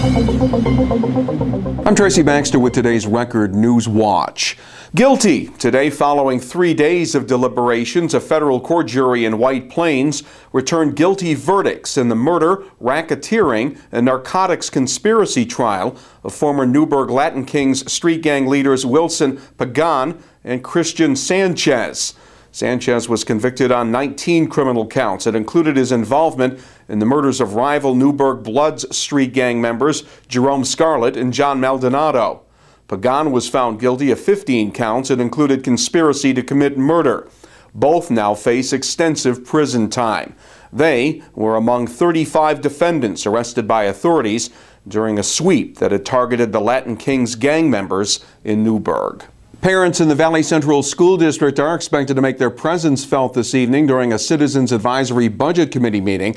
I'm Tracy Baxter with today's Record Newswatch. Guilty today following 3 days of deliberations. A federal court jury in White Plains returned guilty verdicts in the murder, racketeering, and narcotics conspiracy trial of former Newburgh Latin Kings street gang leaders Wilson Pagan and Christian Sanchez. Sanchez was convicted on 19 criminal counts. It included his involvement in the murders of rival Newburgh Bloods street gang members Jerome Scarlett and John Maldonado. Pagan was found guilty of 15 counts. It included conspiracy to commit murder. Both now face extensive prison time. They were among 35 defendants arrested by authorities during a sweep that had targeted the Latin Kings gang members in Newburgh. Parents in the Valley Central School District are expected to make their presence felt this evening during a Citizens Advisory Budget Committee meeting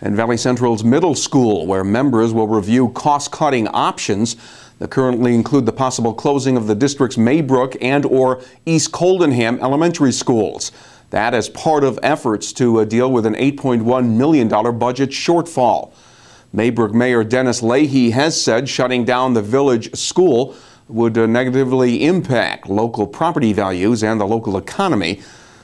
in Valley Central's middle school, where members will review cost-cutting options that currently include the possible closing of the district's Maybrook and/or East Coldenham elementary schools. That as part of efforts to deal with an $8.1 million budget shortfall. Maybrook Mayor Dennis Leahy has said shutting down the village school would negatively impact local property values and the local economy.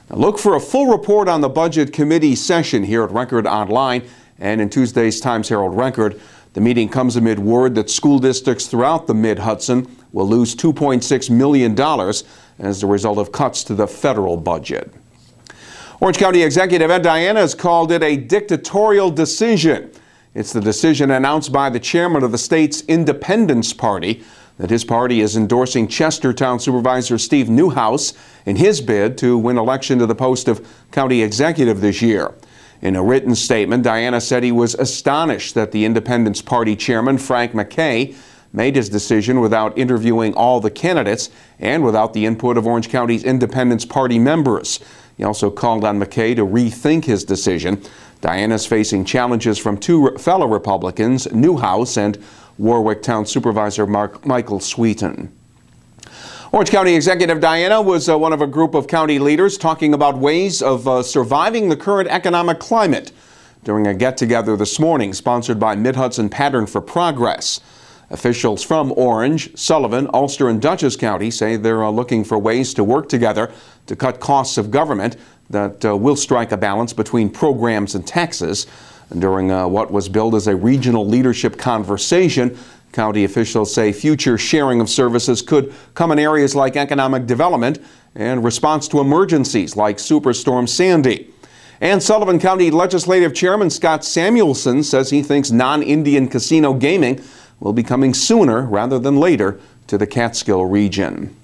Now look for a full report on the Budget Committee session here at Record Online and in Tuesday's Times-Herald Record. The meeting comes amid word that school districts throughout the Mid-Hudson will lose $2.6 million as a result of cuts to the federal budget. Orange County Executive Ed Diana has called it a dictatorial decision. It's the decision announced by the chairman of the state's Independence Party that his party is endorsing Chestertown Supervisor Steve Neuhaus in his bid to win election to the post of county executive this year. In a written statement, Diana said he was astonished that the Independence Party chairman, Frank McKay, made his decision without interviewing all the candidates and without the input of Orange County's Independence Party members. He also called on McKay to rethink his decision. Diana's facing challenges from two fellow Republicans, Neuhaus and Warwick Town Supervisor Michael Sweeten. Orange County Executive Diana was one of a group of county leaders talking about ways of surviving the current economic climate during a get-together this morning sponsored by Mid-Hudson Pattern for Progress. Officials from Orange, Sullivan, Ulster, and Dutchess County say they're looking for ways to work together to cut costs of government that will strike a balance between programs and taxes. During what was billed as a regional leadership conversation, county officials say future sharing of services could come in areas like economic development and response to emergencies like Superstorm Sandy. And Sullivan County Legislative Chairman Scott Samuelson says he thinks non-Indian casino gaming will be coming sooner rather than later to the Catskill region.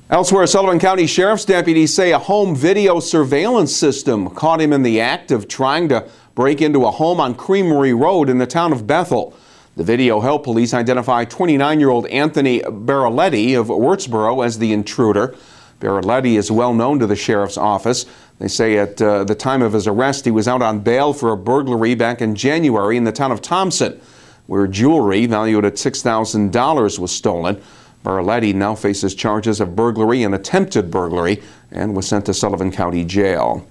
Elsewhere, Sullivan County Sheriff's deputies say a home video surveillance system caught him in the act of trying to break into a home on Creamery Road in the town of Bethel. The video helped police identify 29-year-old Anthony Baraletti of Wurtsboro as the intruder. Baraletti is well known to the sheriff's office. They say at the time of his arrest, he was out on bail for a burglary back in January in the town of Thompson, where jewelry valued at $6,000 was stolen. Baraletti now faces charges of burglary and attempted burglary and was sent to Sullivan County Jail.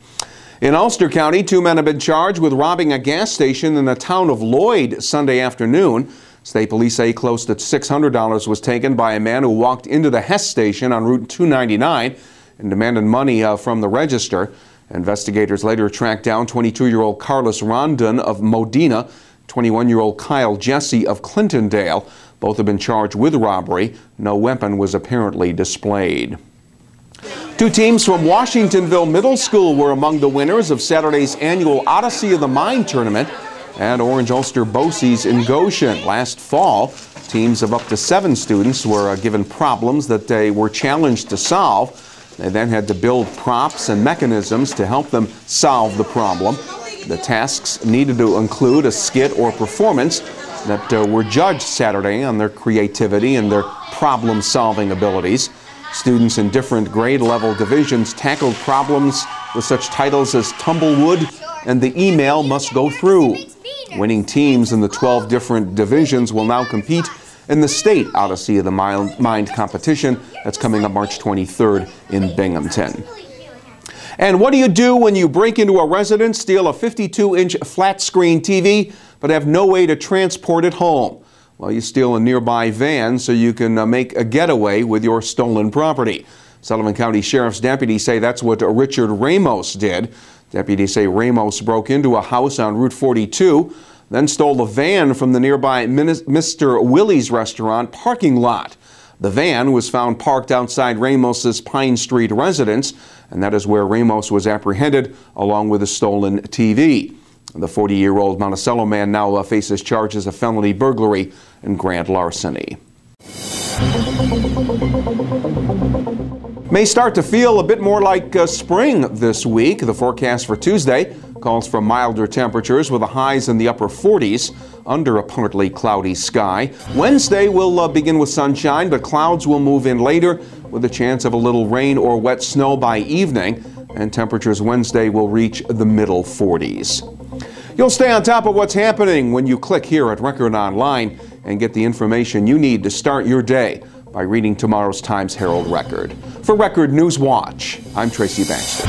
In Ulster County, 2 men have been charged with robbing a gas station in the town of Lloyd Sunday afternoon. State police say close to $600 was taken by a man who walked into the Hess station on Route 299 and demanded money from the register. Investigators later tracked down 22-year-old Carlos Rondon of Modena, 21-year-old Kyle Jesse of Clintondale. Both have been charged with robbery. No weapon was apparently displayed. 2 teams from Washingtonville Middle School were among the winners of Saturday's annual Odyssey of the Mind tournament at Orange Ulster Bosse's in Goshen. Last fall, teams of up to 7 students were given problems that they were challenged to solve. They then had to build props and mechanisms to help them solve the problem. The tasks needed to include a skit or performance that were judged Saturday on their creativity and their problem-solving abilities. Students in different grade level divisions tackled problems with such titles as Tumblewood and The Email Must Go Through. Winning teams in the 12 different divisions will now compete in the state Odyssey of the Mind competition that's coming up March 23rd in Binghamton. And what do you do when you break into a residence, steal a 52-inch flat-screen TV, but have no way to transport it home. Well, you steal a nearby van so you can make a getaway with your stolen property. Sullivan County Sheriff's deputies say that's what Richard Ramos did. Deputies say Ramos broke into a house on Route 42, then stole a van from the nearby Mr. Willie's restaurant parking lot. The van was found parked outside Ramos's Pine Street residence, and that is where Ramos was apprehended along with a stolen TV. The 40-year-old Monticello man now faces charges of felony burglary and grand larceny. May start to feel a bit more like spring this week. The forecast for Tuesday calls for milder temperatures with the highs in the upper 40s under a partly cloudy sky. Wednesday will begin with sunshine, but clouds will move in later with a chance of a little rain or wet snow by evening, and temperatures Wednesday will reach the middle 40s. You'll stay on top of what's happening when you click here at Record Online and get the information you need to start your day by reading tomorrow's Times Herald Record. For Record Newswatch, I'm Tracy Baxter.